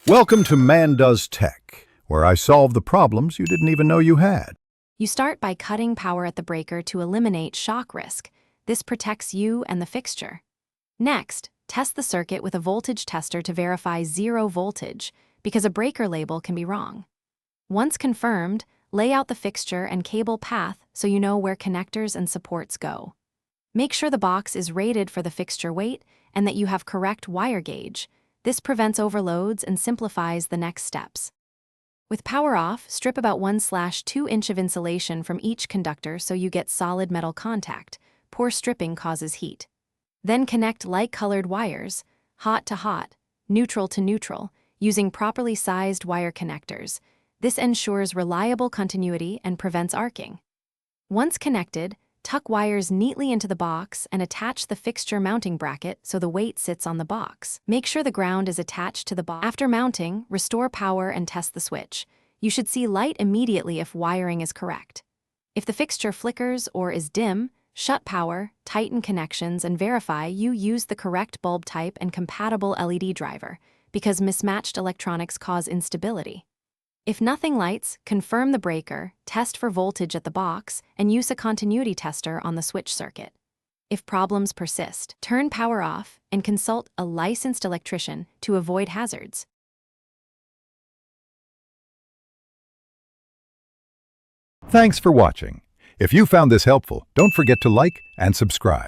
Welcome to Man Does Tech, where I solve the problems you didn't even know you had. You start by cutting power at the breaker to eliminate shock risk. This protects you and the fixture. Next, test the circuit with a voltage tester to verify 0 voltage, because a breaker label can be wrong. Once confirmed, lay out the fixture and cable path so you know where connectors and supports go. Make sure the box is rated for the fixture weight and that you have correct wire gauge. This prevents overloads and simplifies the next steps. With power off, strip about 1/2 inch of insulation from each conductor so you get solid metal contact. Poor stripping causes heat. Then connect light-colored wires, hot to hot, neutral to neutral, using properly sized wire connectors. This ensures reliable continuity and prevents arcing. Once connected, tuck wires neatly into the box and attach the fixture mounting bracket so the weight sits on the box. Make sure the ground is attached to the box. After mounting, restore power and test the switch. You should see light immediately if wiring is correct. If the fixture flickers or is dim, shut power, tighten connections, and verify you use the correct bulb type and compatible LED driver, because mismatched electronics cause instability. If nothing lights, confirm the breaker, test for voltage at the box, and use a continuity tester on the switch circuit. If problems persist, turn power off and consult a licensed electrician to avoid hazards. Thanks for watching. If you found this helpful, don't forget to like and subscribe.